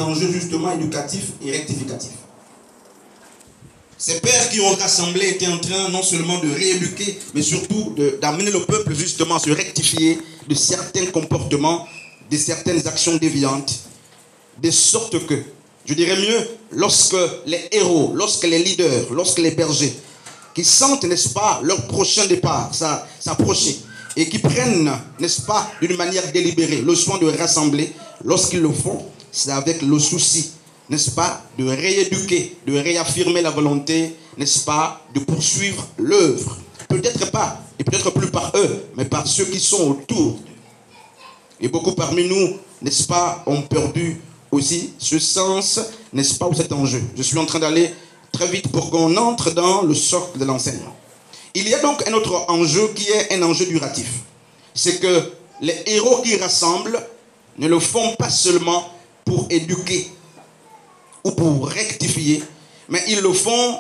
enjeux justement éducatifs et rectificatifs. Ces pères qui ont rassemblé étaient en train non seulement de rééduquer, mais surtout d'amener le peuple justement à se rectifier de certains comportements, de certaines actions déviantes, de sorte que, je dirais mieux, lorsque les héros, lorsque les leaders, lorsque les bergers, qui sentent, n'est-ce pas, leur prochain départ s'approcher, et qui prennent, n'est-ce pas, d'une manière délibérée, le soin de rassembler, lorsqu'ils le font, c'est avec le souci, n'est-ce pas, de rééduquer, de réaffirmer la volonté, n'est-ce pas, de poursuivre l'œuvre. Peut-être pas, et peut-être plus par eux, mais par ceux qui sont autour. Et beaucoup parmi nous, n'est-ce pas, ont perdu aussi ce sens, n'est-ce pas, ou cet enjeu. Je suis en train d'aller très vite pour qu'on entre dans le socle de l'enseignement. Il y a donc un autre enjeu qui est un enjeu duratif. C'est que les héros qui rassemblent ne le font pas seulement pour éduquer ou pour rectifier, mais ils le font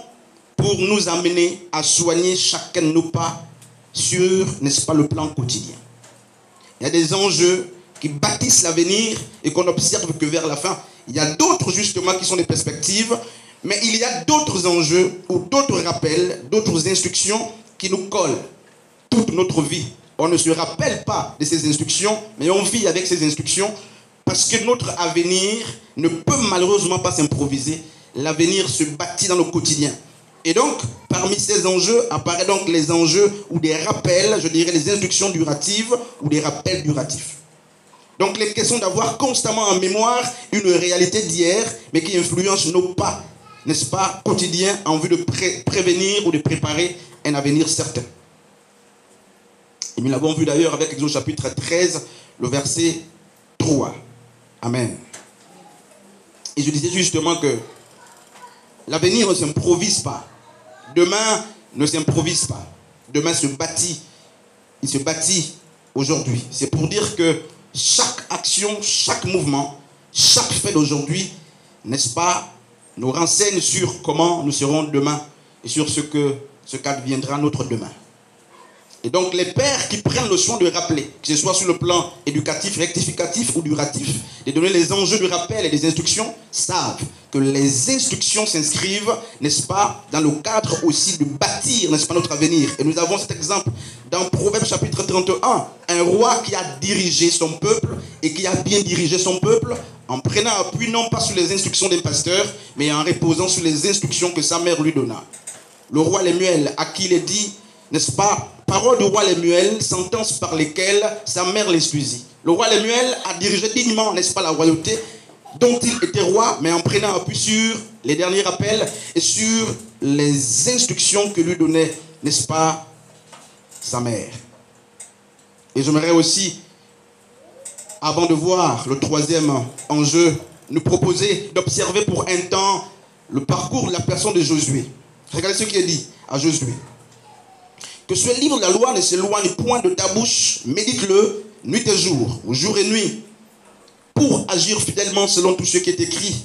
pour nous amener à soigner chacun de nos pas sur, n'est-ce pas, le plan quotidien. Il y a des enjeux qui bâtissent l'avenir et qu'on observe que vers la fin. Il y a d'autres justement qui sont des perspectives, mais il y a d'autres enjeux ou d'autres rappels, d'autres instructions qui nous collent toute notre vie. On ne se rappelle pas de ces instructions, mais on vit avec ces instructions parce que notre avenir ne peut malheureusement pas s'improviser. L'avenir se bâtit dans le quotidien. Et donc, parmi ces enjeux, apparaissent donc les enjeux ou des rappels, je dirais les instructions duratives ou des rappels duratifs. Donc, les questions d'avoir constamment en mémoire une réalité d'hier, mais qui influence nos pas, n'est-ce pas, quotidiens, en vue de prévenir ou de préparer un avenir certain. Et nous l'avons vu d'ailleurs avec Exode chapitre 13, le verset 3. Amen. Et je disais justement que l'avenir ne s'improvise pas. Demain ne s'improvise pas. Demain se bâtit. Il se bâtit aujourd'hui. C'est pour dire que chaque action, chaque mouvement, chaque fait d'aujourd'hui, n'est-ce pas, nous renseigne sur comment nous serons demain et sur ce qu'adviendra notre demain. Et donc les pères qui prennent le soin de rappeler, que ce soit sur le plan éducatif, rectificatif ou duratif, de donner les enjeux du rappel et des instructions, savent que les instructions s'inscrivent, n'est-ce pas, dans le cadre aussi de bâtir, n'est-ce pas, notre avenir. Et nous avons cet exemple dans Proverbe chapitre 31, un roi qui a dirigé son peuple et qui a bien dirigé son peuple en prenant appui non pas sur les instructions d'un pasteur, mais en reposant sur les instructions que sa mère lui donna. Le roi Lemuel, à qui il est dit, n'est-ce pas, parole du roi Lemuel, sentence par lesquelles sa mère l'instruisit. Le roi Lemuel a dirigé dignement, n'est-ce pas, la royauté dont il était roi, mais en prenant appui sur les derniers rappels et sur les instructions que lui donnait, n'est-ce pas, sa mère. Et j'aimerais aussi, avant de voir le troisième enjeu, nous proposer d'observer pour un temps le parcours de la personne de Josué. Regardez ce qui est dit à Josué. Que ce livre de la loi ne s'éloigne point de ta bouche, médite-le nuit et jour et nuit, pour agir fidèlement selon tout ce qui est écrit.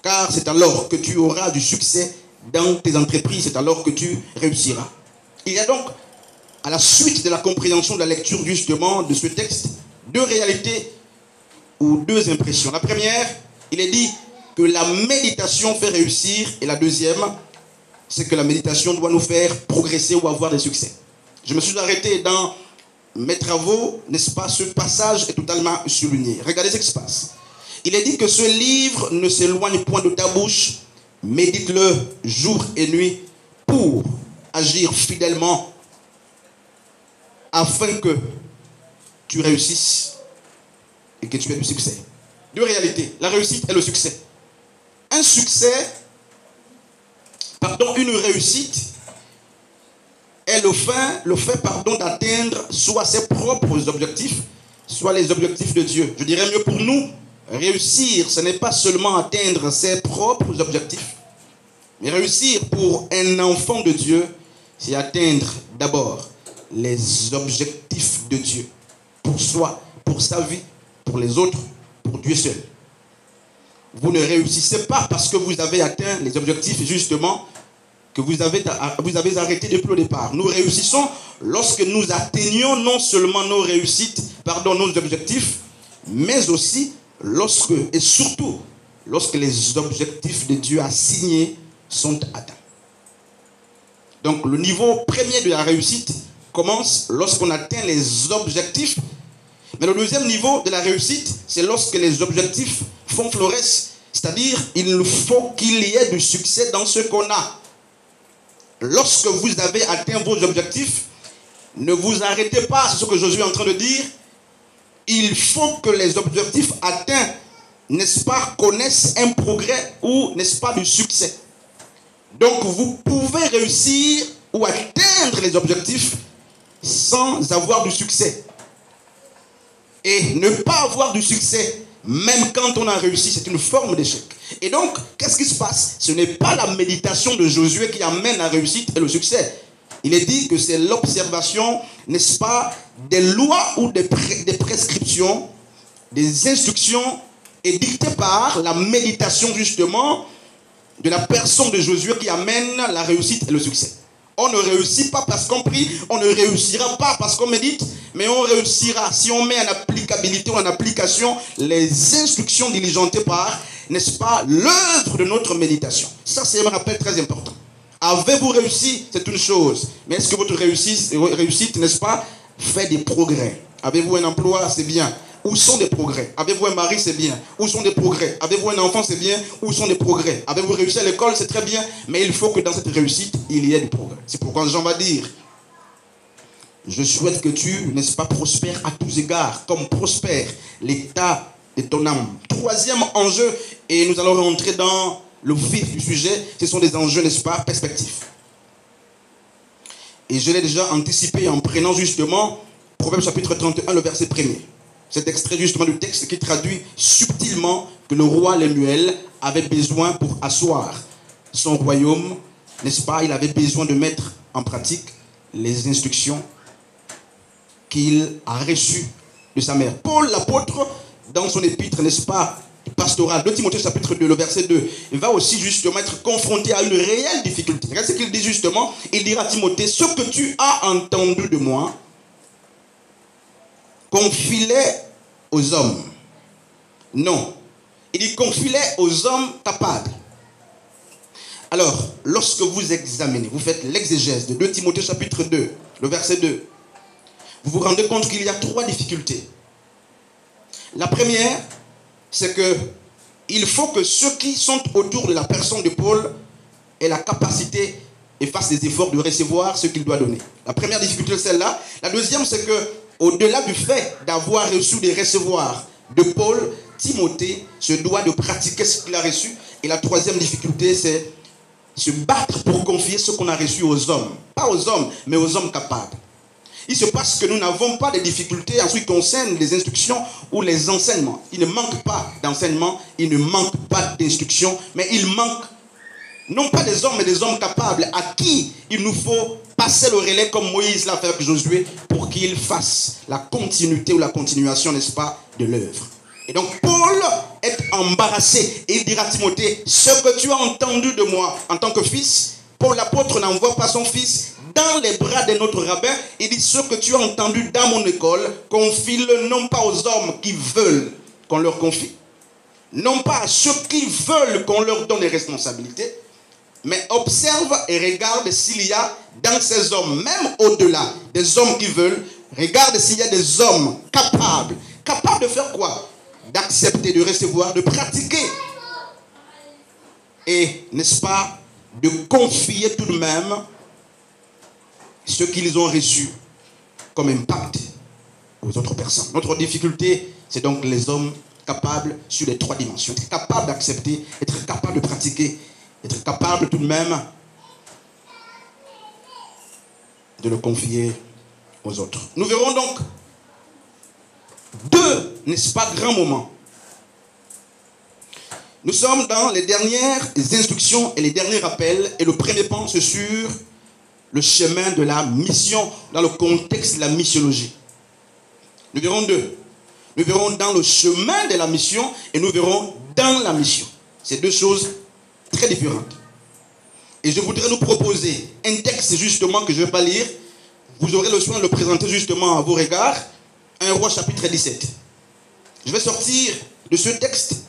Car c'est alors que tu auras du succès dans tes entreprises, c'est alors que tu réussiras. Il y a donc, à la suite de la compréhension de la lecture justement de ce texte, deux réalités ou deux impressions. La première, il est dit que la méditation fait réussir, et la deuxième, c'est que la méditation doit nous faire progresser ou avoir des succès. Je me suis arrêté dans mes travaux, n'est-ce pas, ce passage est totalement souligné. Regardez ce qui se passe. Il est dit que ce livre ne s'éloigne point de ta bouche, médite-le jour et nuit pour agir fidèlement afin que tu réussisses et que tu aies du succès. Deux réalités, la réussite et le succès. Un succès, une réussite est le fait d'atteindre soit ses propres objectifs, soit les objectifs de Dieu. Je dirais mieux pour nous, réussir, ce n'est pas seulement atteindre ses propres objectifs, mais réussir pour un enfant de Dieu, c'est atteindre d'abord les objectifs de Dieu, pour soi, pour sa vie, pour les autres, pour Dieu seul. Vous ne réussissez pas parce que vous avez atteint les objectifs justement que vous avez arrêté depuis le départ. Nous réussissons lorsque nous atteignons non seulement nos réussites, nos objectifs, mais aussi lorsque et surtout lorsque les objectifs de Dieu assignés sont atteints. Donc le niveau premier de la réussite commence lorsqu'on atteint les objectifs. Mais le deuxième niveau de la réussite, c'est lorsque les objectifs font florès. C'est-à-dire, il faut qu'il y ait du succès dans ce qu'on a. Lorsque vous avez atteint vos objectifs, ne vous arrêtez pas, c'est ce que Josué est en train de dire. Il faut que les objectifs atteints, n'est-ce pas, connaissent un progrès ou, n'est-ce pas, du succès. Donc, vous pouvez réussir ou atteindre les objectifs sans avoir du succès. Et ne pas avoir du succès, même quand on a réussi, c'est une forme d'échec. Et donc, qu'est-ce qui se passe? Ce n'est pas la méditation de Josué qui amène la réussite et le succès. Il est dit que c'est l'observation, n'est-ce pas, des lois ou des prescriptions, des instructions édictées par la méditation justement de la personne de Josué qui amène la réussite et le succès. On ne réussit pas parce qu'on prie, on ne réussira pas parce qu'on médite, mais on réussira si on met en applicabilité ou en application les instructions diligentées par, n'est-ce pas, l'œuvre de notre méditation. Ça, c'est un rappel très important. Avez-vous réussi? C'est une chose. Mais est-ce que votre réussite, n'est-ce pas, fait des progrès? Avez-vous un emploi? C'est bien. Où sont des progrès? Avez-vous un mari? C'est bien. Où sont des progrès? Avez-vous un enfant? C'est bien. Où sont des progrès? Avez-vous réussi à l'école? C'est très bien. Mais il faut que dans cette réussite, il y ait du progrès. C'est pourquoi Jean va dire: je souhaite que tu, n'est-ce pas, prospères à tous égards, comme prospère l'état de ton âme. Troisième enjeu, et nous allons rentrer dans le vif du sujet, ce sont des enjeux, n'est-ce pas, perspectifs. Et je l'ai déjà anticipé en prenant justement Proverbe chapitre 31, le verset 1er. Cet extrait justement du texte qui traduit subtilement que le roi Lemuel avait besoin pour asseoir son royaume, n'est-ce pas, il avait besoin de mettre en pratique les instructions qu'il a reçues de sa mère. Paul l'apôtre, dans son épître, n'est-ce pas, pastoral, de Timothée chapitre 2, le verset 2, il va aussi justement être confronté à une réelle difficulté. Regarde ce qu'il dit justement, il dira à Timothée: ce que tu as entendu de moi, confie-le aux hommes. Non. Il dit confie-le aux hommes capables. Alors, lorsque vous examinez, vous faites l'exégèse de 2 Timothée chapitre 2, le verset 2, vous vous rendez compte qu'il y a 3 difficultés. La première, c'est que il faut que ceux qui sont autour de la personne de Paul aient la capacité et fassent des efforts de recevoir ce qu'il doit donner. La première difficulté, c'est celle-là. La deuxième, c'est que au-delà du fait d'avoir reçu, de recevoir de Paul, Timothée se doit de pratiquer ce qu'il a reçu. Et la troisième difficulté, c'est se battre pour confier ce qu'on a reçu aux hommes. Pas aux hommes, mais aux hommes capables. Il se passe que nous n'avons pas de difficultés en ce qui concerne les instructions ou les enseignements. Il ne manque pas d'enseignement, il ne manque pas d'instructions, mais il manque non pas des hommes, mais des hommes capables à qui il nous faut passer le relais comme Moïse l'a fait avec Josué pour qu'il fasse la continuité ou la continuation, n'est-ce pas, de l'œuvre. Et donc Paul est embarrassé et il dira à Timothée: ce que tu as entendu de moi en tant que fils, Paul l'apôtre n'envoie pas son fils dans les bras de notre rabbin. Il dit: ce que tu as entendu dans mon école, confie-le non pas aux hommes qui veulent qu'on leur confie, non pas à ceux qui veulent qu'on leur donne des responsabilités, mais observe et regarde s'il y a dans ces hommes, même au-delà des hommes qui veulent, regarde s'il y a des hommes capables. Capables de faire quoi? D'accepter, de recevoir, de pratiquer. Et, n'est-ce pas, de confier tout de même ce qu'ils ont reçu comme impact aux autres personnes. Notre difficulté, c'est donc les hommes capables sur les 3 dimensions. Être capable d'accepter, être capable de pratiquer, être capable tout de même de le confier aux autres. Nous verrons donc 2, n'est-ce pas, grands moments. Nous sommes dans les dernières instructions et les derniers rappels. Et le premier point, c'est sur le chemin de la mission, dans le contexte de la missiologie. Nous verrons 2. Nous verrons dans le chemin de la mission et nous verrons dans la mission. C'est 2 choses très différentes. Et je voudrais nous proposer un texte justement que je ne vais pas lire. Vous aurez le soin de le présenter justement à vos regards. 1 Roi chapitre 17. Je vais sortir de ce texte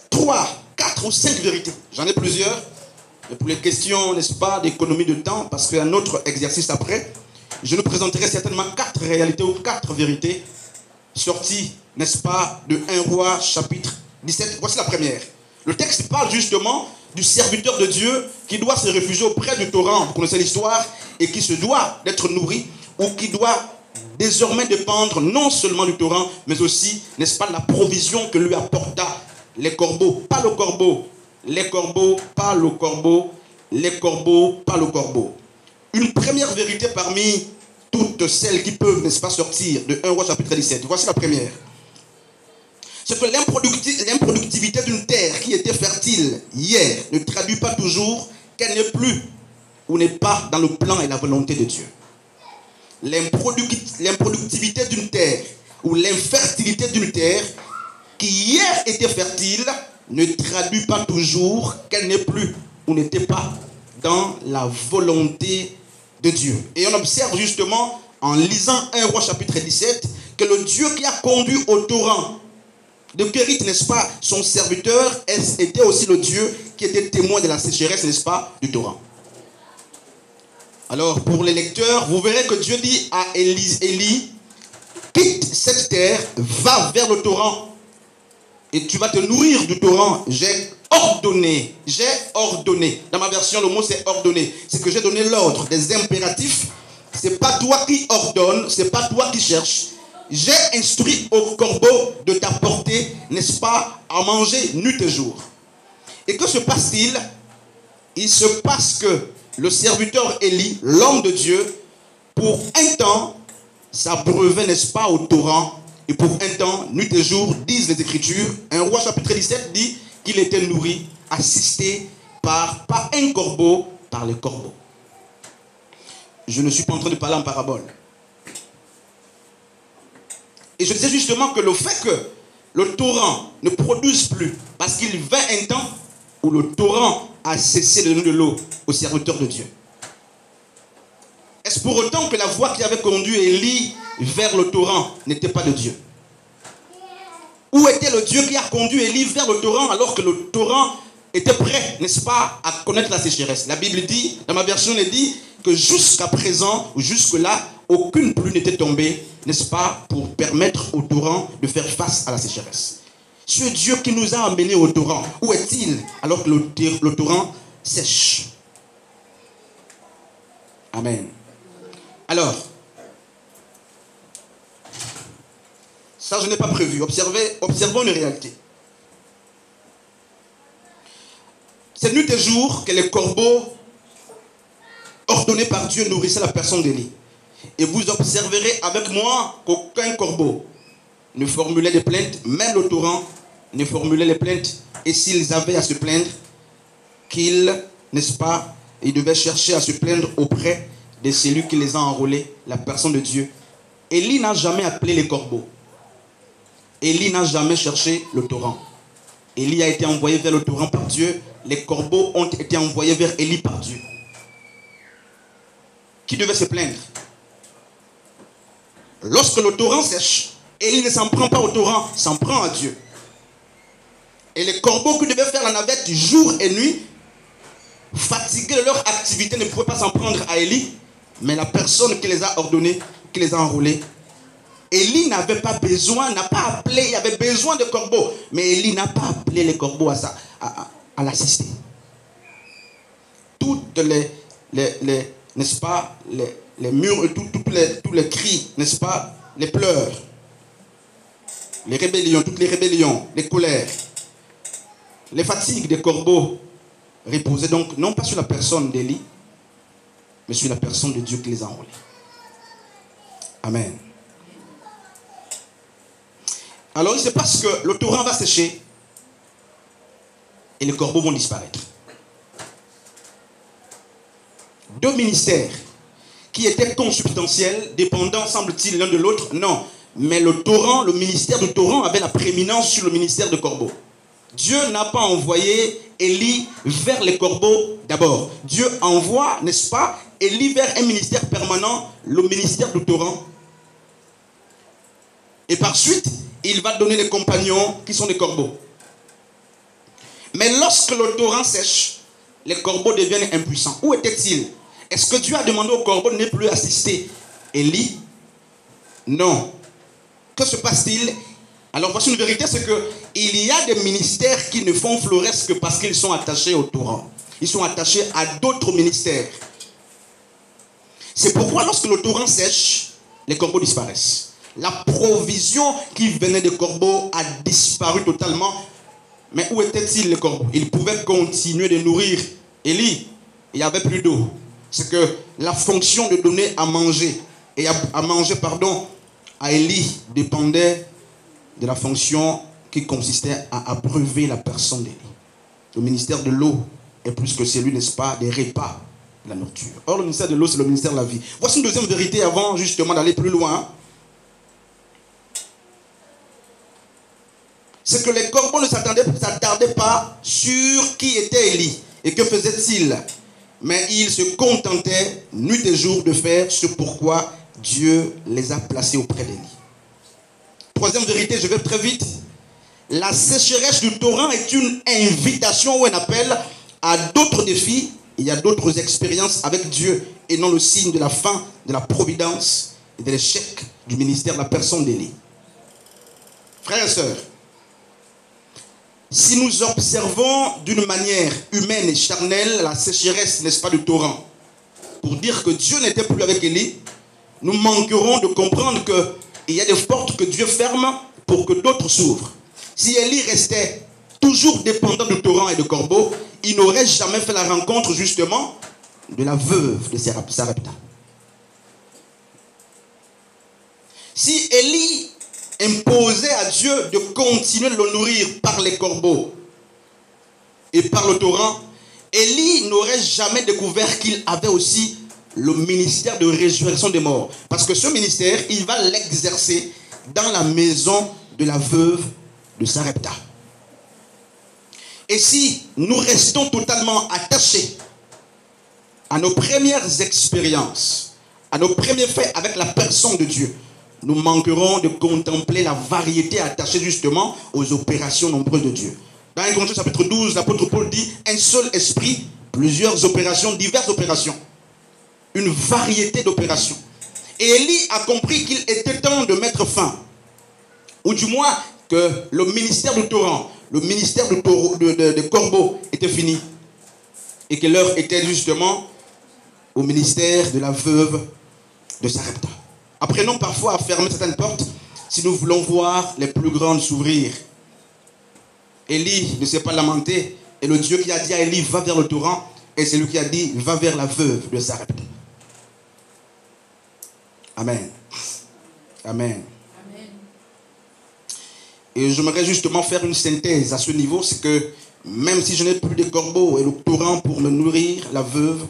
3 3, 4 ou 5 vérités. J'en ai plusieurs. Et pour les questions, n'est-ce pas, d'économie de temps, parce qu'il y a un autre exercice après, je nous présenterai certainement 4 réalités ou 4 vérités sorties, n'est-ce pas, de 1 Roi chapitre 17. Voici la première. Le texte parle justement du serviteur de Dieu qui doit se réfugier auprès du torrent. Vous connaissez l'histoire. Et qui se doit d'être nourri ou qui doit désormais dépendre non seulement du torrent, mais aussi, n'est-ce pas, de la provision que lui apporta les corbeaux. Pas le corbeau. Les corbeaux, pas le corbeau. Les corbeaux, pas le corbeau. Une première vérité parmi toutes celles qui peuvent, n'est-ce pas, sortir de 1 Roi chapitre 17. Voici la première. C'est que l'improductivité d'une terre qui était fertile hier ne traduit pas toujours qu'elle n'est plus ou n'est pas dans le plan et la volonté de Dieu. L'improductivité d'une terre ou l'infertilité d'une terre qui hier était fertile ne traduit pas toujours qu'elle n'est plus ou n'était pas dans la volonté de Dieu. Et on observe justement en lisant 1 Roi chapitre 17 que le Dieu qui a conduit au torrent de Kérit, n'est-ce pas, son serviteur était aussi le Dieu qui était témoin de la sécheresse, n'est-ce pas, du torrent. Alors, pour les lecteurs, vous verrez que Dieu dit à Élie, quitte cette terre, va vers le torrent, et tu vas te nourrir du torrent. J'ai ordonné. Dans ma version, le mot c'est ordonné. C'est que j'ai donné l'ordre, des impératifs. C'est pas toi qui ordonne, c'est pas toi qui cherches. J'ai instruit au corbeau de t'apporter, n'est-ce pas, à manger nuit et jour. Et que se passe-t-il? Il se passe que le serviteur Élie, l'homme de Dieu, pour un temps, s'abreuvait, n'est-ce pas, au torrent. Et pour un temps, nuit et jour, disent les Écritures, 1 Roi chapitre 17 dit qu'il était nourri, assisté par, pas un corbeau, par les corbeaux. Je ne suis pas en train de parler en parabole. Et je disais justement que le fait que le torrent ne produise plus, parce qu'il vint un temps où le torrent a cessé de donner de l'eau aux serviteurs de Dieu. Est-ce pour autant que la voie qui avait conduit Élie vers le torrent n'était pas de Dieu? Où était le Dieu qui a conduit Élie vers le torrent alors que le torrent était prêt, n'est-ce pas, à connaître la sécheresse? La Bible dit, dans ma version, elle dit que jusqu'à présent, ou jusque-là, aucune pluie n'était tombée, n'est-ce pas, pour permettre au torrent de faire face à la sécheresse. Ce Dieu qui nous a amenés au torrent, où est-il alors que le torrent sèche? Amen. Alors, ça je n'ai pas prévu. Observons une réalité. C'est nuit et jour que les corbeaux ordonnés par Dieu nourrissaient la personne d'Élie. Et vous observerez avec moi qu'aucun corbeau ne formulait des plaintes, même le torrent ne formulait les plaintes. Et s'ils avaient à se plaindre, qu'ils, n'est-ce pas, ils devaient chercher à se plaindre auprès de celui qui les a enrôlés, la personne de Dieu. Élie n'a jamais appelé les corbeaux. Élie n'a jamais cherché le torrent. Élie a été envoyé vers le torrent par Dieu. Les corbeaux ont été envoyés vers Élie par Dieu. Qui devait se plaindre? Lorsque le torrent sèche, Élie ne s'en prend pas au torrent, s'en prend à Dieu. Et les corbeaux qui devaient faire la navette jour et nuit, fatigués de leur activité, ne pouvaient pas s'en prendre à Élie, mais la personne qui les a ordonnés, qui les a enrôlés. Élie n'avait pas besoin, n'a pas appelé, il y avait besoin de corbeaux, mais Élie n'a pas appelé les corbeaux à l'assister. Toutes n'est-ce pas, les murs, tous les cris, n'est-ce pas, les pleurs, les rébellions, toutes les rébellions, les colères, les fatigues des corbeaux reposaient donc non pas sur la personne d'Élie, mais sur la personne de Dieu qui les a enrôlés. Amen. Alors il se passe que le torrent va sécher et les corbeaux vont disparaître. Deux ministères qui étaient consubstantiels, dépendants, semble-t-il, l'un de l'autre, non. Mais le torrent, le ministère du torrent avait la prééminence sur le ministère de corbeaux. Dieu n'a pas envoyé Élie vers les corbeaux d'abord. Dieu envoie, n'est-ce pas, Élie vers un ministère permanent, le ministère du torrent. Et par suite, il va donner les compagnons qui sont des corbeaux. Mais lorsque le torrent sèche, les corbeaux deviennent impuissants. Où étaient-ils? Est-ce que Dieu a demandé aux corbeaux de ne plus assister Élie? Non. Que se passe-t-il? Alors voici une vérité, c'est qu'il y a des ministères qui ne font florès que parce qu'ils sont attachés au torrent. Ils sont attachés à d'autres ministères. C'est pourquoi lorsque le torrent sèche, les corbeaux disparaissent. La provision qui venait des corbeaux a disparu totalement. Mais où étaient-ils les corbeaux? Ils pouvaient continuer de nourrir Élie. Il n'y avait plus d'eau. C'est que la fonction de donner à manger, à Élie dépendait de la fonction qui consistait à abreuver la personne d'Élie. Le ministère de l'eau est plus que celui, n'est-ce pas, des repas, de la nourriture. Or, le ministère de l'eau, c'est le ministère de la vie. Voici une deuxième vérité avant justement d'aller plus loin. C'est que les corbeaux ne s'attardaient pas sur qui était Élie et que faisait-il. Mais ils se contentaient nuit et jour de faire ce pourquoi Dieu les a placés auprès d'Élie. Troisième vérité, je vais très vite. La sécheresse du torrent est une invitation ou un appel à d'autres défis et à d'autres expériences avec Dieu et non le signe de la fin, de la providence et de l'échec du ministère de la personne d'Élie. Frères et sœurs, si nous observons d'une manière humaine et charnelle la sécheresse, n'est-ce pas, du torrent, pour dire que Dieu n'était plus avec Élie, nous manquerons de comprendre qu'il y a des portes que Dieu ferme pour que d'autres s'ouvrent. Si Élie restait toujours dépendant du torrent et de corbeaux, il n'aurait jamais fait la rencontre justement de la veuve de Sarepta. Si Élie imposait à Dieu de continuer de le nourrir par les corbeaux et par le torrent, Élie n'aurait jamais découvert qu'il avait aussi le ministère de résurrection des morts. Parce que ce ministère, il va l'exercer dans la maison de la veuve de Sarepta. Et si nous restons totalement attachés à nos premières expériences, à nos premiers faits avec la personne de Dieu, nous manquerons de contempler la variété attachée justement aux opérations nombreuses de Dieu. Dans 1 Corinthiens chapitre 12, l'apôtre Paul dit un seul esprit, plusieurs opérations, diverses opérations. Une variété d'opérations. Et Élie a compris qu'il était temps de mettre fin, ou du moins que le ministère du torrent, le ministère des corbeaux était fini. Et que l'heure était justement au ministère de la veuve de Sarepta. Apprenons parfois à fermer certaines portes si nous voulons voir les plus grandes s'ouvrir. Élie ne s'est pas lamenté. Et le Dieu qui a dit à Élie, va vers le torrent, et c'est lui qui a dit, va vers la veuve de Sarepta. Amen. Amen. Amen. Et j'aimerais justement faire une synthèse à ce niveau, c'est que même si je n'ai plus de corbeaux et le torrent pour me nourrir, la veuve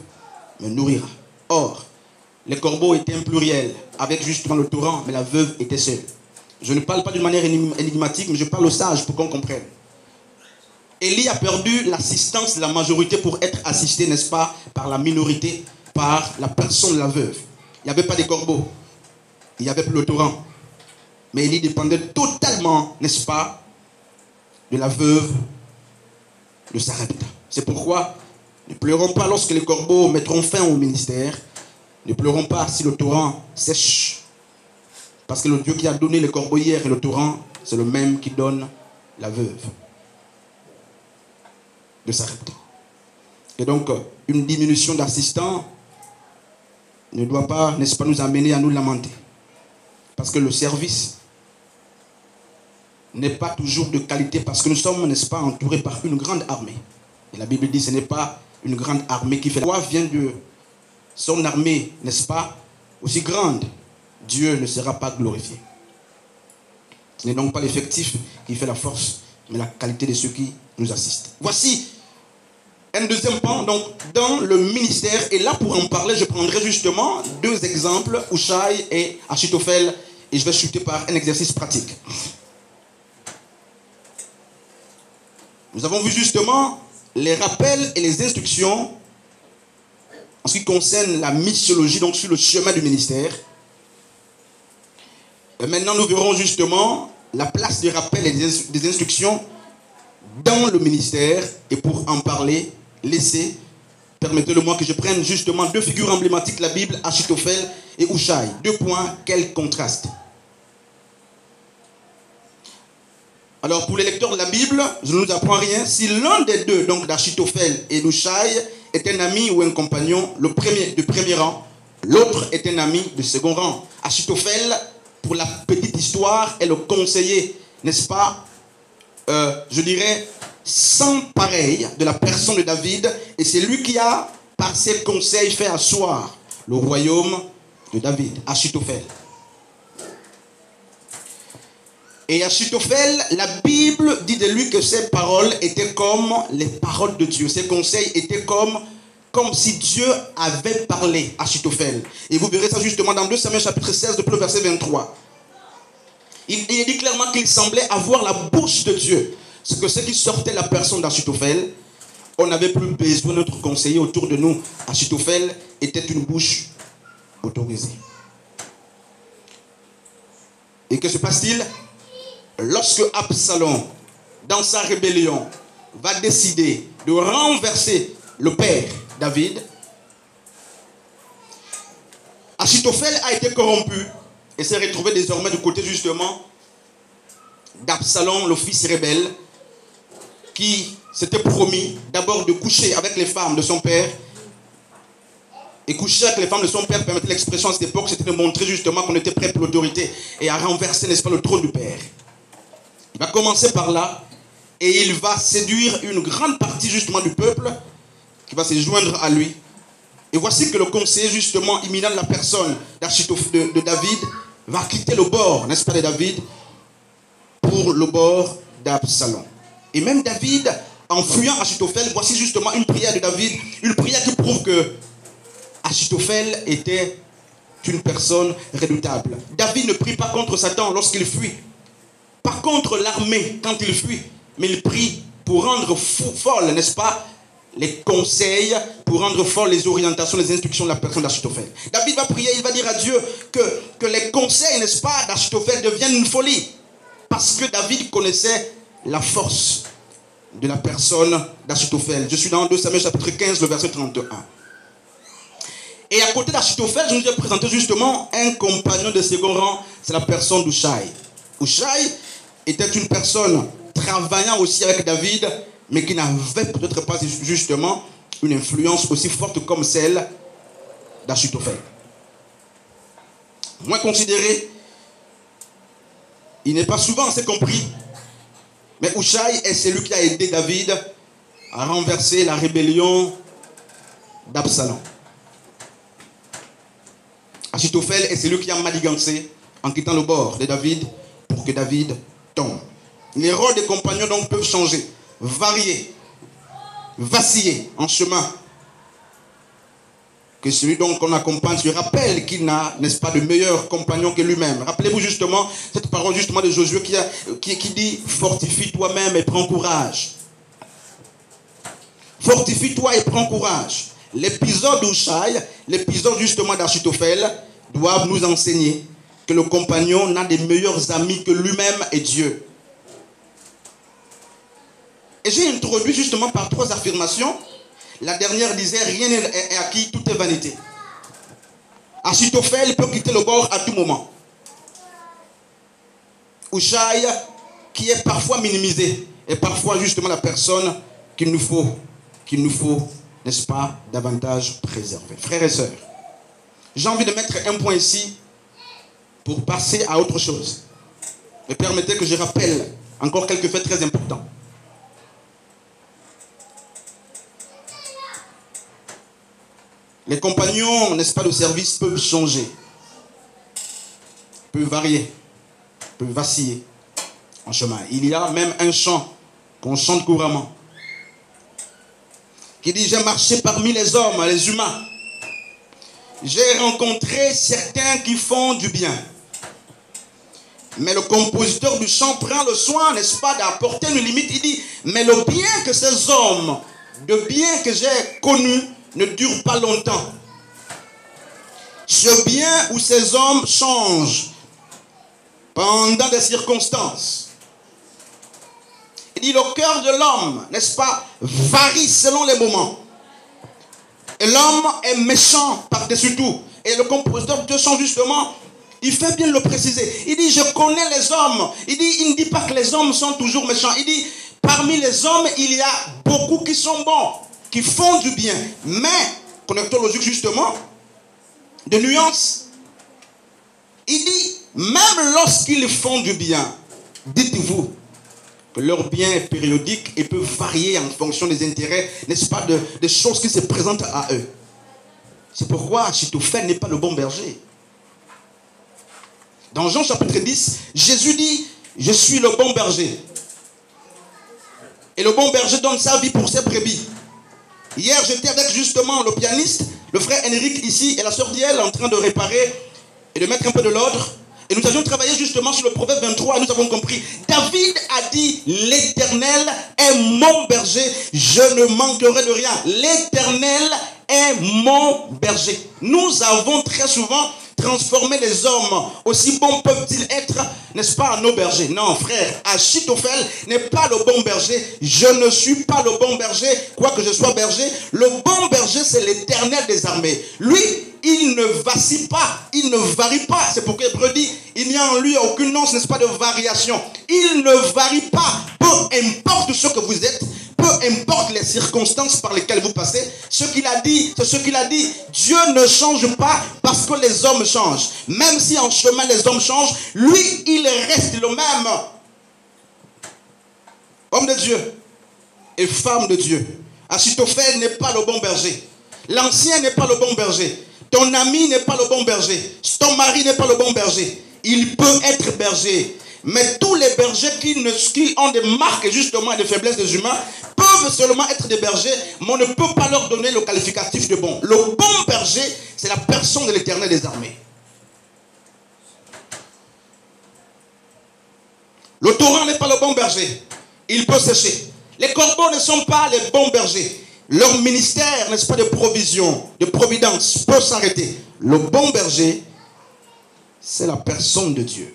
me nourrira. Or, les corbeaux étaient un pluriel, avec justement le torrent, mais la veuve était seule. Je ne parle pas d'une manière énigmatique, mais je parle au sage pour qu'on comprenne. Élie a perdu l'assistance de la majorité pour être assisté, n'est-ce pas, par la minorité, par la personne de la veuve. Il n'y avait pas de corbeaux, il n'y avait plus le torrent. Mais Élie dépendait totalement, n'est-ce pas, de la veuve de Sarepta. C'est pourquoi ne pleurons pas lorsque les corbeaux mettront fin au ministère. Ne pleurons pas si le torrent sèche. Parce que le Dieu qui a donné les corbeaux hier et le torrent, c'est le même qui donne la veuve de Sarepta. Et donc, une diminution d'assistants ne doit pas, n'est-ce pas, nous amener à nous lamenter. Parce que le service n'est pas toujours de qualité, parce que nous sommes, n'est-ce pas, entourés par une grande armée. Et la Bible dit que ce n'est pas une grande armée qui fait la loi, vient de son armée, n'est-ce pas, aussi grande, Dieu ne sera pas glorifié. Ce n'est donc pas l'effectif qui fait la force, mais la qualité de ceux qui nous assistent. Voici un deuxième pan, donc, dans le ministère. Et là, pour en parler, je prendrai justement deux exemples, Hushai et Achitophel, et je vais chuter par un exercice pratique. Nous avons vu justement les rappels et les instructions en ce qui concerne la missiologie, donc sur le chemin du ministère. Et maintenant, nous verrons justement la place des rappels et des instructions dans le ministère. Et pour en parler, permettez-le-moi que je prenne justement deux figures emblématiques de la Bible, Achitophel et Hushai. 2 points, quel contraste. Alors pour les lecteurs de la Bible, je ne nous apprends rien. Si l'un des deux, donc d'Achitophel et d'Hushai, est un ami ou un compagnon, le premier de premier rang, l'autre est un ami de second rang. Achitophel, pour la petite histoire, est le conseiller, n'est-ce pas, je dirais, sans pareil de la personne de David. Et c'est lui qui a, par ses conseils, fait asseoir le royaume de David. Achitophel. Et Achitophel, la Bible dit de lui que ses paroles étaient comme les paroles de Dieu. Ses conseils étaient comme si Dieu avait parlé. Achitophel. Et vous verrez ça justement dans 2 Samuel chapitre 16, depuis le verset 23. Il est dit clairement qu'il semblait avoir la bouche de Dieu. Ce qui sortait de la personne d'Achitophel, on n'avait plus besoin de notre conseiller autour de nous. Achitophel était une bouche autorisée. Et que se passe-t-il? Lorsque Absalom, dans sa rébellion, va décider de renverser le père David, Achitophel a été corrompu et s'est retrouvé désormais du côté justement d'Absalom, le fils rebelle, qui s'était promis d'abord de coucher avec les femmes de son père. Et coucher avec les femmes de son père, permettait l'expression à cette époque, c'était de montrer justement qu'on était prêt pour l'autorité et à renverser, n'est-ce pas, le trône du père. Il va commencer par là et il va séduire une grande partie justement du peuple qui va se joindre à lui. Et voici que le conseiller justement imminent de la personne de David va quitter le bord, n'est-ce pas, de David pour le bord d'Absalom. Et même David, en fuyant Achitophel, voici justement une prière de David, une prière qui prouve que Achitophel était une personne redoutable. David ne prie pas contre Satan lorsqu'il fuit. Par contre, l'armée, quand il fuit, mais il prie pour rendre folle, n'est-ce pas, les conseils, pour rendre folle les orientations, les instructions de la personne d'Achitophel. David va prier, il va dire à Dieu que les conseils, n'est-ce pas, d'Achitophel deviennent une folie. Parce que David connaissait la force de la personne d'Achitophel. Je suis dans 2 Samuel chapitre 15, le verset 31. Et à côté d'Achitophel, je vous ai présenté justement un compagnon de second rang, c'est la personne d'Hushai. Hushai était une personne travaillant aussi avec David, mais qui n'avait peut-être pas justement une influence aussi forte comme celle d'Achitophel. Moins considéré, il n'est pas souvent assez compris, mais Hushai est celui qui a aidé David à renverser la rébellion d'Absalom. Achitophel est celui qui a manigancé en quittant le bord de David pour que David tombe. Les rôles des compagnons donc peuvent changer, varier, vaciller en chemin. Que celui donc qu'on accompagne se rappelle qu'il n'a, n'est-ce pas, de meilleur compagnon que lui-même. Rappelez-vous justement cette parole justement de Josué qui dit « Fortifie toi-même et prends courage ». Fortifie-toi et prends courage. L'épisode d'Hushai, l'épisode justement d'Achitophel doivent nous enseigner que le compagnon n'a de meilleurs amis que lui-même et Dieu. Et j'ai introduit justement par 3 affirmations. La dernière disait, rien n'est acquis, tout est vanité. Achitophel peut quitter le bord à tout moment. Hushai, qui est parfois minimisé, est parfois justement la personne qu'il nous faut, n'est-ce pas, davantage préserver. Frères et sœurs, j'ai envie de mettre un point ici pour passer à autre chose. Mais permettez que je rappelle encore quelques faits très importants. Les compagnons, n'est-ce pas, de service peuvent changer, peuvent varier, peuvent vaciller en chemin. Il y a même un chant qu'on chante couramment qui dit « J'ai marché parmi les hommes, les humains. J'ai rencontré certains qui font du bien. » Mais le compositeur du chant prend le soin, n'est-ce pas, d'apporter une limite. Il dit « Mais le bien que ces hommes, le bien que j'ai connu, ne dure pas longtemps. Ce bien où ces hommes changent pendant des circonstances. » Il dit le cœur de l'homme, n'est-ce pas, varie selon les moments. Et l'homme est méchant par-dessus tout. Et le compositeur de chant, justement, il fait bien le préciser. Il dit, je connais les hommes. Il ne dit pas que les hommes sont toujours méchants. Il dit, parmi les hommes, il y a beaucoup qui sont bons, qui font du bien. Mais, connecteur logique justement, de nuances, il dit, même lorsqu'ils font du bien, dites-vous que leur bien est périodique et peut varier en fonction des intérêts, n'est-ce pas, des choses qui se présentent à eux. C'est pourquoi Achitophel n'est pas le bon berger. Dans Jean chapitre 10, Jésus dit, je suis le bon berger. Et le bon berger donne sa vie pour ses brebis. Hier, j'étais avec justement le pianiste, le frère Henrik ici et la sœur Diel en train de réparer et de mettre un peu de l'ordre. Et nous avions travaillé justement sur le proverbe 23 et nous avons compris. David a dit, l'Éternel est mon berger, je ne manquerai de rien. L'Éternel est mon berger. Nous avons très souvent transformé les hommes, aussi bons peuvent-ils être, n'est-ce pas, nos bergers. Non, frère, Achitophel n'est pas le bon berger. Je ne suis pas le bon berger, quoique je sois berger. Le bon berger, c'est l'Éternel des armées. Lui, il ne vacille pas, il ne varie pas. C'est pourquoi Hébreu dit, il n'y a en lui aucune once, n'est-ce pas, de variation. Il ne varie pas, peu importe ce que vous êtes, peu importe les circonstances par lesquelles vous passez. Ce qu'il a dit, c'est ce qu'il a dit. Dieu ne change pas parce que les hommes changent. Même si en chemin les hommes changent, lui, il reste le même. Homme de Dieu et femme de Dieu. Achitophel n'est pas le bon berger. L'ancien n'est pas le bon berger. Ton ami n'est pas le bon berger. Ton mari n'est pas le bon berger. Il peut être berger. Mais tous les bergers qui ont des marques justement et des faiblesses des humains peuvent seulement être des bergers, mais on ne peut pas leur donner le qualificatif de bon. Le bon berger, c'est la personne de l'Éternel des armées. Le torrent n'est pas le bon berger. Il peut sécher. Les corbeaux ne sont pas les bons bergers. Leur ministère, n'est-ce pas, de provision, de providence, peut s'arrêter. Le bon berger, c'est la personne de Dieu.